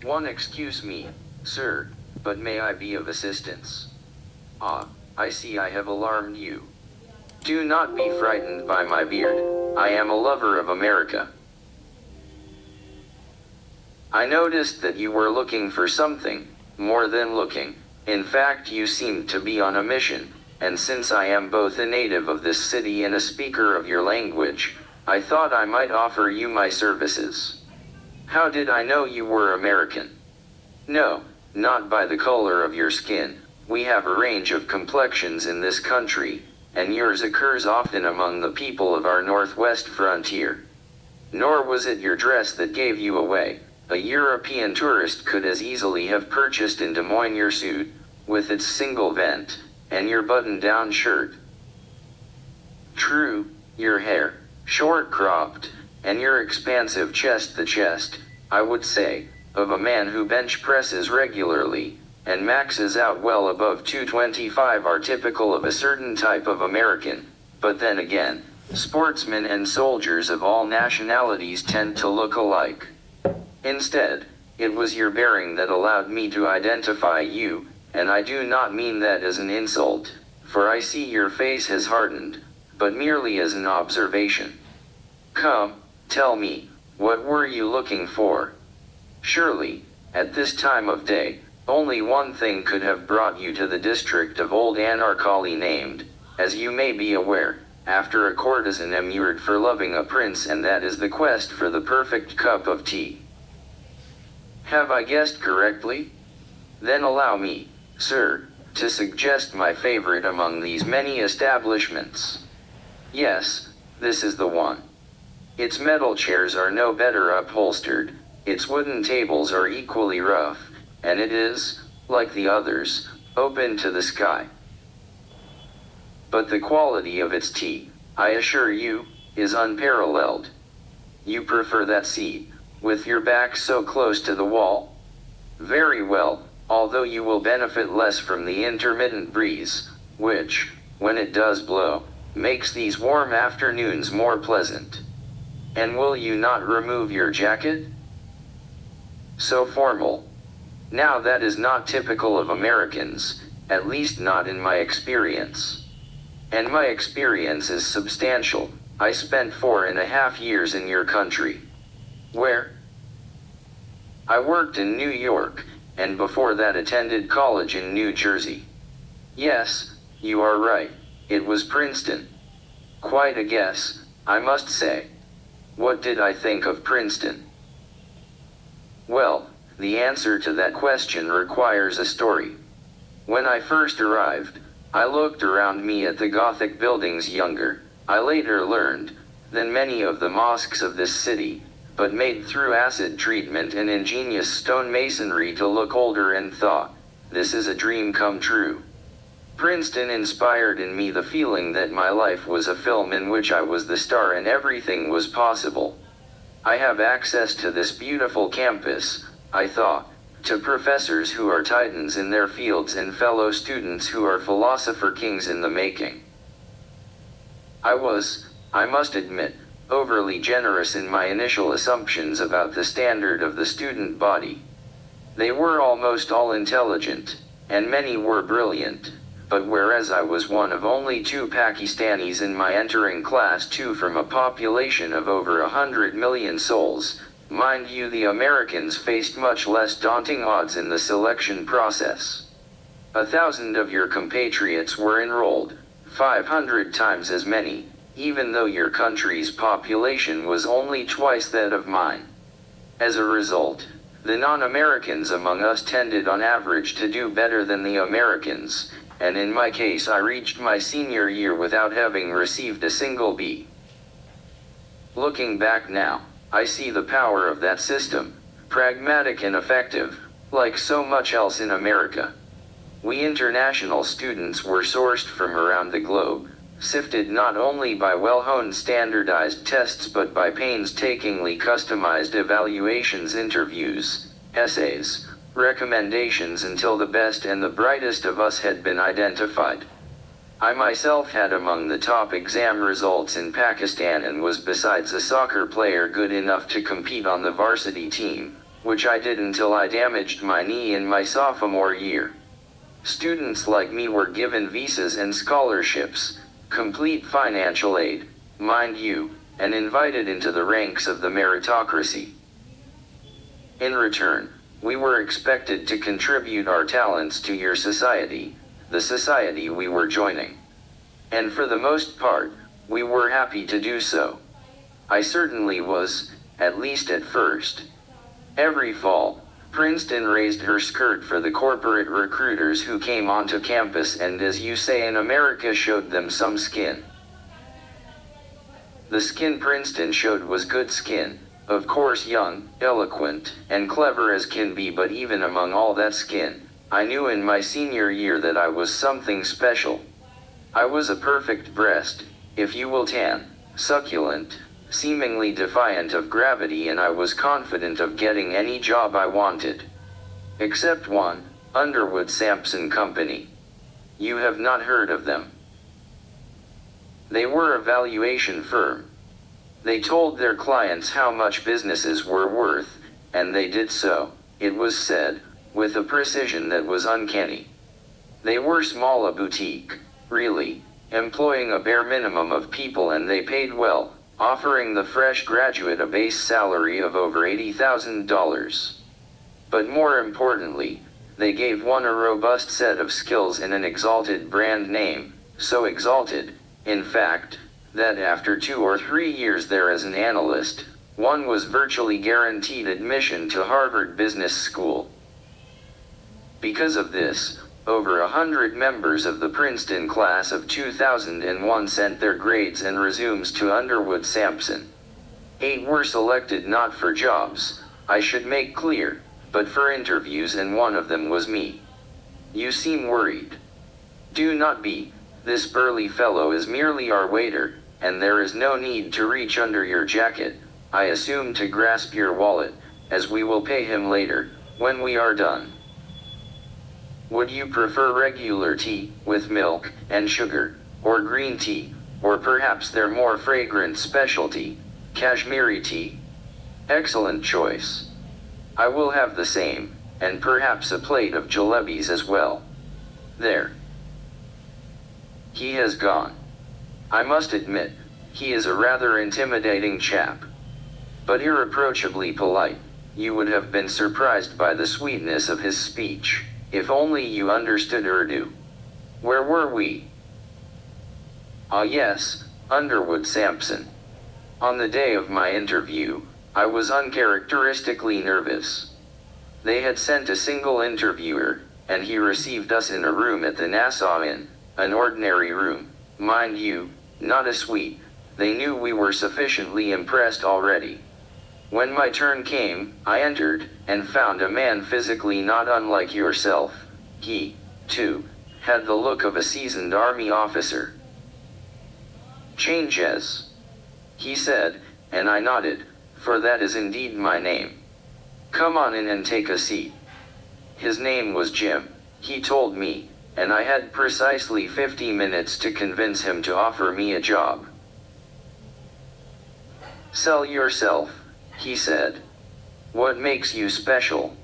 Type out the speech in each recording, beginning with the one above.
Excuse me, sir, but may I be of assistance? Ah, I see I have alarmed you. Do not be frightened by my beard. I am a lover of America. I noticed that you were looking for something, more than looking. In fact, you seemed to be on a mission, and since I am both a native of this city and a speaker of your language, I thought I might offer you my services. How did I know you were American? No, not by the color of your skin. We have a range of complexions in this country, and yours occurs often among the people of our northwest frontier. Nor was it your dress that gave you away. A European tourist could as easily have purchased in Des Moines your suit, with its single vent, and your button-down shirt. True, your hair, short cropped, and your expansive chest, the chest, I would say, of a man who bench presses regularly, and maxes out well above 225 are typical of a certain type of American, but then again, sportsmen and soldiers of all nationalities tend to look alike. Instead, it was your bearing that allowed me to identify you, and I do not mean that as an insult, for I see your face has hardened, but merely as an observation. Come, tell me, what were you looking for? Surely, at this time of day, only one thing could have brought you to the district of Old Anarchy named, as you may be aware, after a courtesan immured for loving a prince, and that is the quest for the perfect cup of tea. Have I guessed correctly? Then allow me, sir, to suggest my favorite among these many establishments. Yes, this is the one. Its metal chairs are no better upholstered, its wooden tables are equally rough, and it is, like the others, open to the sky. But the quality of its tea, I assure you, is unparalleled. You prefer that seat, with your back so close to the wall? Very well, although you will benefit less from the intermittent breeze, which, when it does blow, makes these warm afternoons more pleasant. And will you not remove your jacket? So formal. Now that is not typical of Americans, at least not in my experience. And my experience is substantial. I spent 4.5 years in your country. Where? I worked in New York, and before that attended college in New Jersey. Yes, you are right, it was Princeton. Quite a guess, I must say. What did I think of Princeton? Well, the answer to that question requires a story. When I first arrived, I looked around me at the Gothic buildings younger, I later learned, than many of the mosques of this city, but made through acid treatment and ingenious stonemasonry to look older, and thought, this is a dream come true. Princeton inspired in me the feeling that my life was a film in which I was the star and everything was possible. I have access to this beautiful campus, I thought, to professors who are titans in their fields and fellow students who are philosopher kings in the making. I was, I must admit, overly generous in my initial assumptions about the standard of the student body. They were almost all intelligent, and many were brilliant, but whereas I was one of only 2 Pakistanis in my entering class 2 from a population of over 100 million souls, mind you, the Americans faced much less daunting odds in the selection process. 1,000 of your compatriots were enrolled, 500 times as many, even though your country's population was only twice that of mine. As a result, the non-Americans among us tended on average to do better than the Americans, and in my case I reached my senior year without having received a single B. Looking back now, I see the power of that system, pragmatic and effective, like so much else in America. We international students were sourced from around the globe, sifted not only by well-honed standardized tests but by painstakingly customized evaluations, interviews, essays, recommendations until the best and the brightest of us had been identified. I myself had among the top exam results in Pakistan and was besides a soccer player good enough to compete on the varsity team, which I did until I damaged my knee in my sophomore year. Students like me were given visas and scholarships, complete financial aid, mind you, and invited into the ranks of the meritocracy. In return, we were expected to contribute our talents to your society, the society we were joining. And for the most part, we were happy to do so. I certainly was, at least at first. Every fall, Princeton raised her skirt for the corporate recruiters who came onto campus and, as you say in America, showed them some skin. The skin Princeton showed was good skin, of course young, eloquent, and clever as can be, but even among all that skin, I knew in my senior year that I was something special. I was a perfect breast, if you will, tan, succulent, seemingly defiant of gravity, and I was confident of getting any job I wanted. Except one, Underwood Samson Company. You have not heard of them. They were a valuation firm. They told their clients how much businesses were worth, and they did so, it was said, with a precision that was uncanny. They were small, a boutique, really, employing a bare minimum of people, and they paid well, offering the fresh graduate a base salary of over $80,000. But more importantly, they gave one a robust set of skills and an exalted brand name, so exalted, in fact, that after 2 or 3 years there as an analyst, one was virtually guaranteed admission to Harvard Business School. Because of this, over 100 members of the Princeton class of 2001 sent their grades and resumes to Underwood Samson. 8 were selected not for jobs, I should make clear, but for interviews, and one of them was me. You seem worried. Do not be. This burly fellow is merely our waiter, and there is no need to reach under your jacket, I assume, to grasp your wallet, as we will pay him later, when we are done. Would you prefer regular tea, with milk and sugar, or green tea, or perhaps their more fragrant specialty, Kashmiri tea? Excellent choice. I will have the same, and perhaps a plate of jalebis as well. There. He has gone. I must admit, he is a rather intimidating chap. But irreproachably polite. You would have been surprised by the sweetness of his speech, if only you understood Urdu. Where were we? Ah yes, Underwood Samson. On the day of my interview, I was uncharacteristically nervous. They had sent a single interviewer, and he received us in a room at the Nassau Inn, an ordinary room, mind you, not a suite. They knew we were sufficiently impressed already. When my turn came, I entered, and found a man physically not unlike yourself. He, too, had the look of a seasoned army officer. Changes, he said, and I nodded, for that is indeed my name. Come on in and take a seat. His name was Jim, he told me, and I had precisely 50 minutes to convince him to offer me a job. Sell yourself, he said. What makes you special?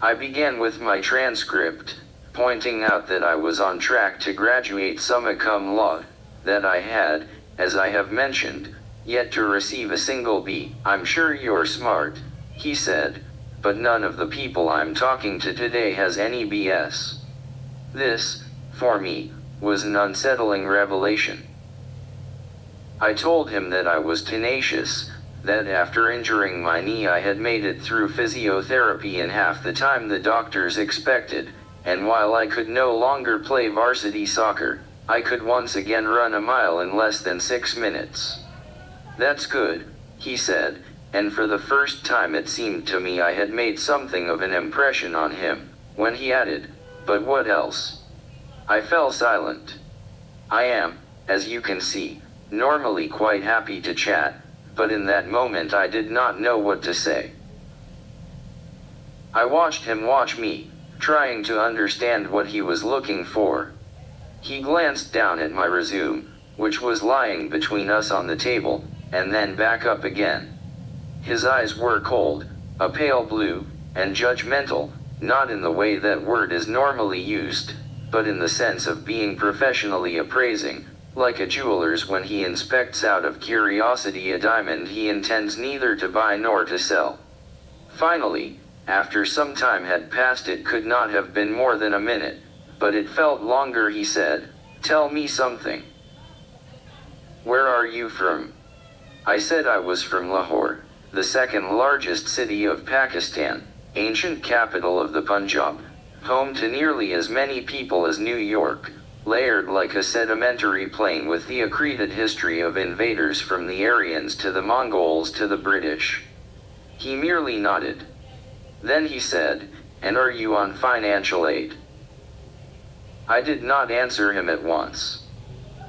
I began with my transcript, pointing out that I was on track to graduate summa cum laude, that I had, as I have mentioned, yet to receive a single B. I'm sure you're smart, he said, but none of the people I'm talking to today has any BS. This, for me, was an unsettling revelation. I told him that I was tenacious, that after injuring my knee I had made it through physiotherapy in half the time the doctors expected, and while I could no longer play varsity soccer, I could once again run a mile in less than 6 minutes. That's good, he said, and for the first time it seemed to me I had made something of an impression on him, when he added, but what else? I fell silent. I am, as you can see, normally quite happy to chat, but in that moment I did not know what to say. I watched him watch me, trying to understand what he was looking for. He glanced down at my resume, which was lying between us on the table, and then back up again. His eyes were cold, a pale blue, and judgmental, not in the way that word is normally used, but in the sense of being professionally appraising, like a jeweler's when he inspects out of curiosity a diamond he intends neither to buy nor to sell. Finally, after some time had passed, it could not have been more than a minute, but it felt longer, he said, "Tell me something. Where are you from?" I said I was from Lahore, the second largest city of Pakistan, ancient capital of the Punjab, home to nearly as many people as New York, layered like a sedimentary plain with the accreted history of invaders from the Aryans to the Mongols to the British. He merely nodded. Then he said, "And are you on financial aid?" I did not answer him at once.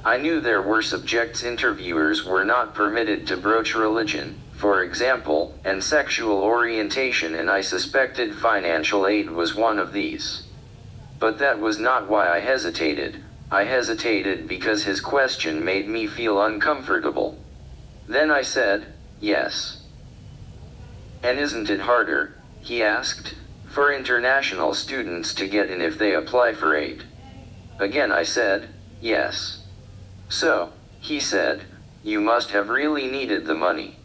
I knew there were subjects interviewers were not permitted to broach religion, for example, and sexual orientation, and I suspected financial aid was one of these. But that was not why I hesitated. I hesitated because his question made me feel uncomfortable. Then I said, "Yes." "And isn't it harder," he asked, "for international students to get in if they apply for aid?" Again I said, "Yes." "So," he said, "you must have really needed the money."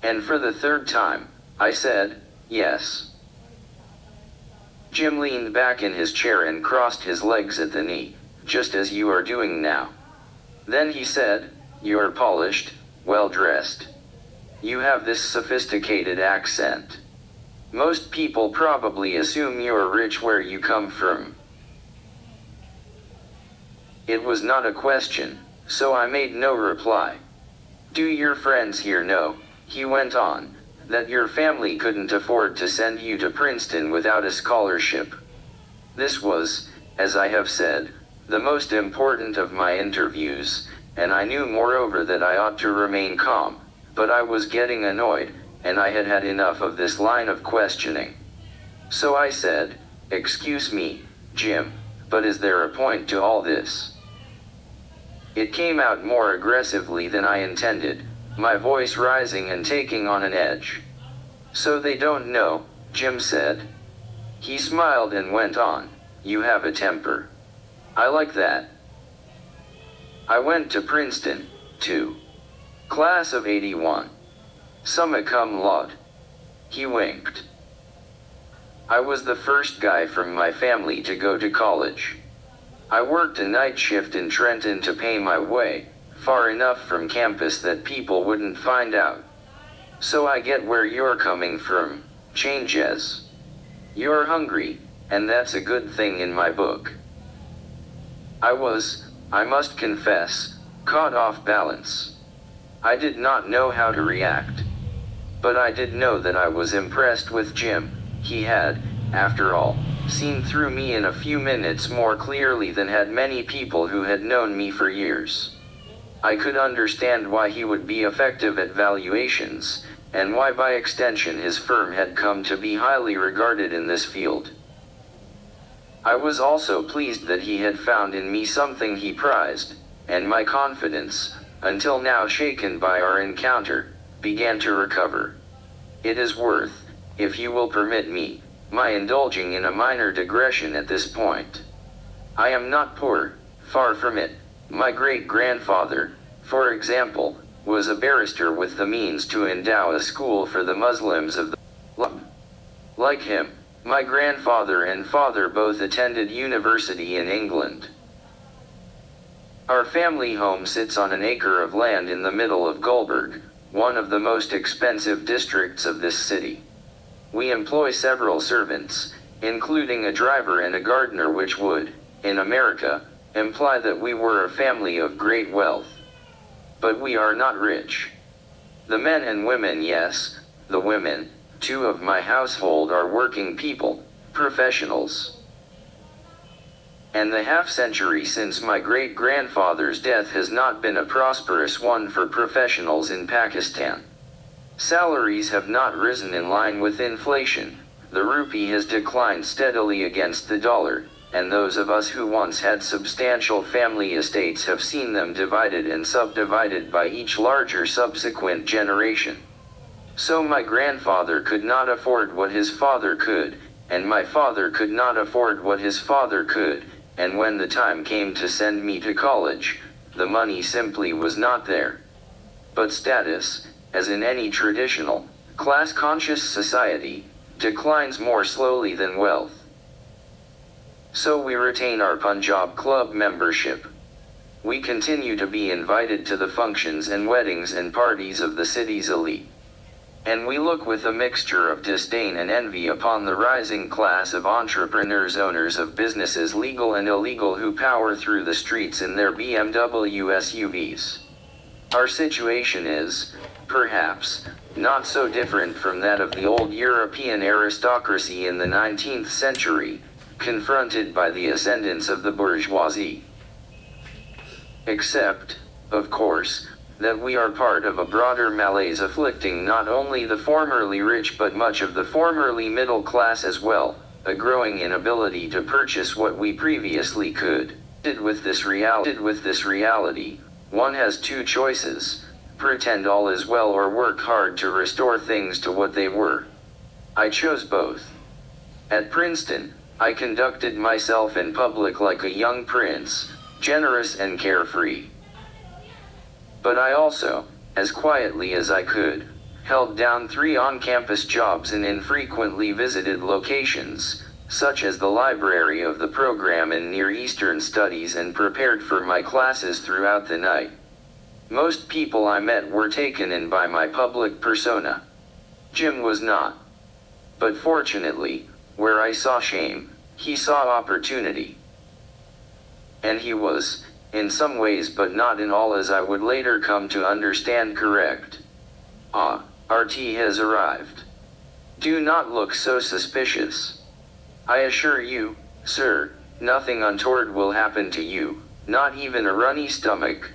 And for the third time, I said, "Yes." Jim leaned back in his chair and crossed his legs at the knee, just as you are doing now. Then he said, "You're polished, well-dressed. You have this sophisticated accent. Most people probably assume you're rich where you come from." It was not a question, so I made no reply. "Do your friends here know," he went on, "that your family couldn't afford to send you to Princeton without a scholarship?" This was, as I have said, the most important of my interviews, and I knew moreover that I ought to remain calm, but I was getting annoyed, and I had had enough of this line of questioning. So I said, "Excuse me, Jim, but is there a point to all this?" It came out more aggressively than I intended, my voice rising and taking on an edge. "So they don't know," Jim said. He smiled and went on, "You have a temper. I like that. I went to Princeton, too. Class of '81. Summa cum laude." He winked. "I was the first guy from my family to go to college. I worked a night shift in Trenton to pay my way, far enough from campus that people wouldn't find out. So I get where you're coming from, changes. You're hungry, and that's a good thing in my book." I was, I must confess, caught off balance. I did not know how to react. But I did know that I was impressed with Jim. He had, after all, seen through me in a few minutes more clearly than had many people who had known me for years. I could understand why he would be effective at valuations, and why by extension his firm had come to be highly regarded in this field. I was also pleased that he had found in me something he prized, and my confidence, until now shaken by our encounter, began to recover. It is worth, if you will permit me, my indulging in a minor digression at this point. I am not poor, far from it. My great-grandfather, for example, was a barrister with the means to endow a school for the Muslims of the Lub. Like him, my grandfather and father both attended university in England. Our family home sits on an acre of land in the middle of Gulberg, one of the most expensive districts of this city. We employ several servants, including a driver and a gardener, which would, in America, imply that we were a family of great wealth. But we are not rich. The men and women, yes, the women, too, of my household are working people, professionals. And the half-century since my great-grandfather's death has not been a prosperous one for professionals in Pakistan. Salaries have not risen in line with inflation, the rupee has declined steadily against the dollar, and those of us who once had substantial family estates have seen them divided and subdivided by each larger subsequent generation. So my grandfather could not afford what his father could, and my father could not afford what his father could, and when the time came to send me to college, the money simply was not there. But status, as in any traditional, class-conscious society, declines more slowly than wealth. So we retain our Punjab Club membership. We continue to be invited to the functions and weddings and parties of the city's elite. And we look with a mixture of disdain and envy upon the rising class of entrepreneurs, owners of businesses legal and illegal, who power through the streets in their BMW SUVs. Our situation is, perhaps, not so different from that of the old European aristocracy in the 19th century, confronted by the ascendance of the bourgeoisie. Except, of course, that we are part of a broader malaise afflicting not only the formerly rich but much of the formerly middle class as well, a growing inability to purchase what we previously could. With this reality, one has two choices: pretend all is well or work hard to restore things to what they were. I chose both. At Princeton, I conducted myself in public like a young prince, generous and carefree. But I also, as quietly as I could, held down 3 on-campus jobs in infrequently visited locations, such as the library of the program in Near Eastern Studies, and prepared for my classes throughout the night. Most people I met were taken in by my public persona. Jim was not. But fortunately, where I saw shame, he saw opportunity. And he was, in some ways but not in all, as I would later come to understand, correct. Ah, our tea has arrived. Do not look so suspicious. I assure you, sir, nothing untoward will happen to you, not even a runny stomach.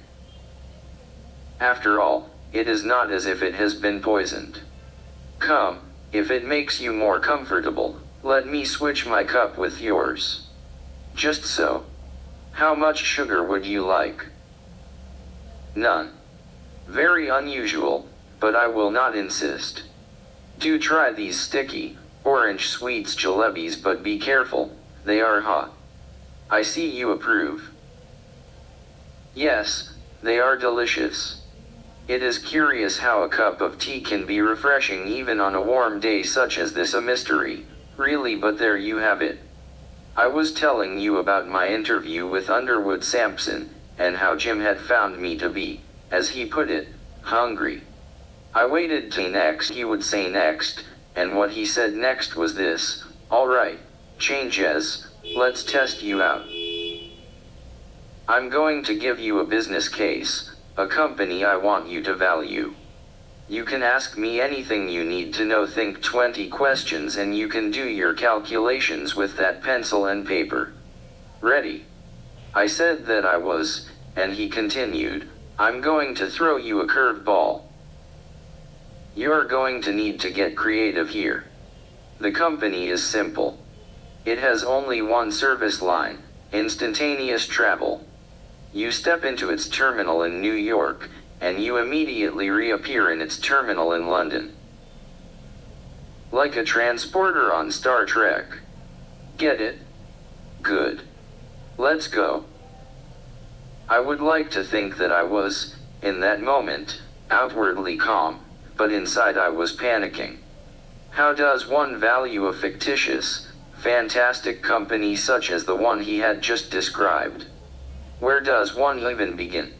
After all, it is not as if it has been poisoned. Come, if it makes you more comfortable, let me switch my cup with yours. Just so. How much sugar would you like? None. Very unusual, but I will not insist. Do try these sticky, orange sweets jalebis, but be careful, they are hot. I see you approve. Yes, they are delicious. It is curious how a cup of tea can be refreshing even on a warm day such as this. A mystery, really, but there you have it. I was telling you about my interview with Underwood Samson, and how Jim had found me to be, as he put it, hungry. I waited till he would say next, and what he said next was this: "All right, changes, let's test you out. I'm going to give you a business case, a company I want you to value. You can ask me anything you need to know, think 20 questions, and you can do your calculations with that pencil and paper. Ready?" I said that I was, and he continued, "I'm going to throw you a curveball. You're going to need to get creative here. The company is simple. It has only one service line: instantaneous travel. You step into its terminal in New York, and you immediately reappear in its terminal in London. Like a transporter on Star Trek. Get it? Good. Let's go." I would like to think that I was, in that moment, outwardly calm, but inside I was panicking. How does one value a fictitious, fantastic company such as the one he had just described? Where does one even begin?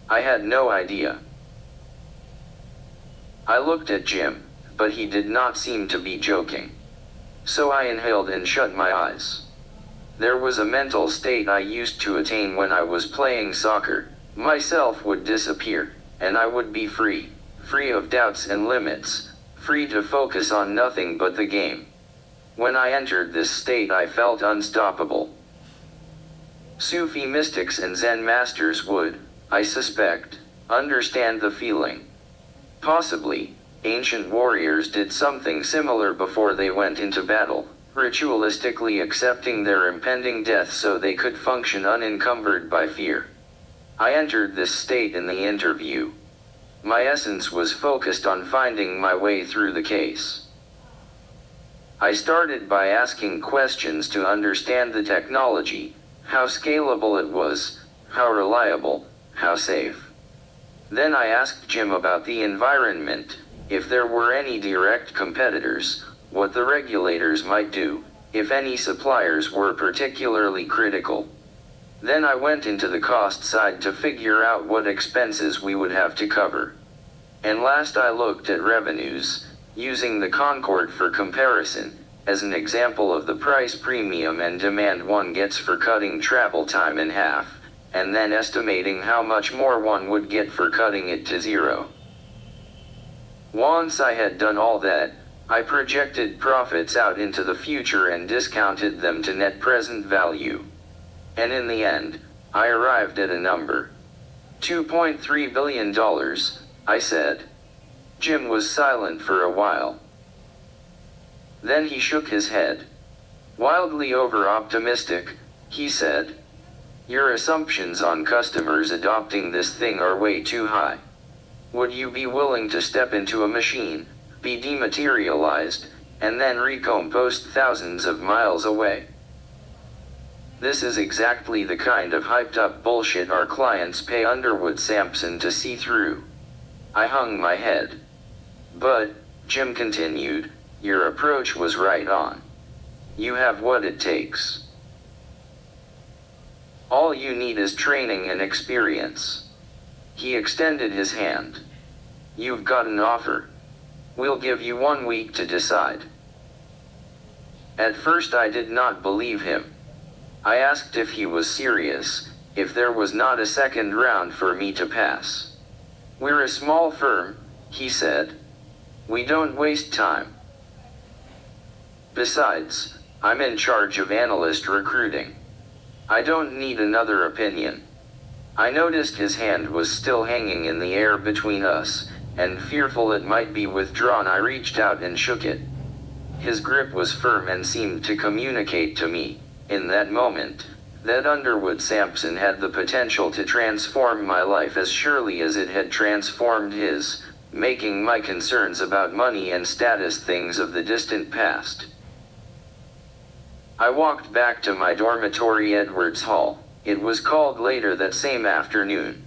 I had no idea. I looked at Jim, but he did not seem to be joking. So I inhaled and shut my eyes. There was a mental state I used to attain when I was playing soccer. Myself would disappear, and I would be free of doubts and limits, free to focus on nothing but the game. When I entered this state, I felt unstoppable. Sufi mystics and Zen masters would, I suspect, understand the feeling. Possibly, ancient warriors did something similar before they went into battle, ritualistically accepting their impending death so they could function unencumbered by fear. I entered this state in the interview. My essence was focused on finding my way through the case. I started by asking questions to understand the technology, how scalable it was, how reliable, how safe. Then I asked Jim about the environment, if there were any direct competitors, what the regulators might do, if any suppliers were particularly critical. Then I went into the cost side to figure out what expenses we would have to cover. And last I looked at revenues, using the Concorde for comparison, as an example of the price premium and demand one gets for cutting travel time in half, and then estimating how much more one would get for cutting it to zero. Once I had done all that, I projected profits out into the future and discounted them to net present value. And in the end, I arrived at a number. $2.3 billion, I said. Jim was silent for a while. Then he shook his head. Wildly over-optimistic, he said. Your assumptions on customers adopting this thing are way too high. Would you be willing to step into a machine, be dematerialized, and then recompost thousands of miles away? This is exactly the kind of hyped-up bullshit our clients pay Underwood Samson to see through. I hung my head. But, Jim continued, your approach was right on. You have what it takes. All you need is training and experience. He extended his hand. You've got an offer. We'll give you 1 week to decide. At first I did not believe him. I asked if he was serious, if there was not a second round for me to pass. We're a small firm, he said. We don't waste time. Besides, I'm in charge of analyst recruiting. I don't need another opinion. I noticed his hand was still hanging in the air between us, and fearful it might be withdrawn, I reached out and shook it. His grip was firm and seemed to communicate to me, in that moment, that Underwood Samson had the potential to transform my life as surely as it had transformed his, making my concerns about money and status things of the distant past. I walked back to my dormitory, Edwards Hall. It was called later that same afternoon.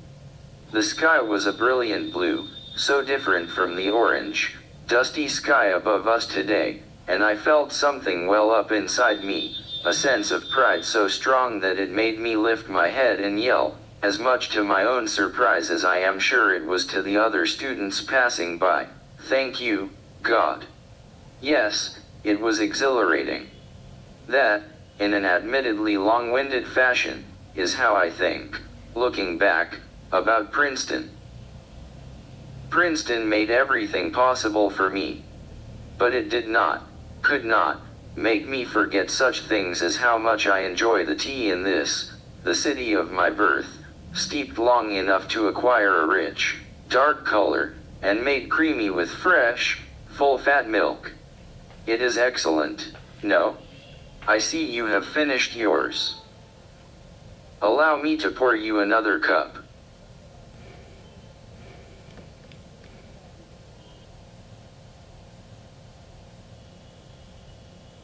The sky was a brilliant blue, so different from the orange, dusty sky above us today, and I felt something well up inside me, a sense of pride so strong that it made me lift my head and yell, as much to my own surprise as I am sure it was to the other students passing by, "Thank you, God." Yes, it was exhilarating. That, in an admittedly long-winded fashion, is how I think, looking back, about Princeton. Princeton made everything possible for me. But it did not, could not, make me forget such things as how much I enjoy the tea in this, the city of my birth, steeped long enough to acquire a rich, dark color, and made creamy with fresh, full-fat milk. It is excellent, no? I see you have finished yours. Allow me to pour you another cup.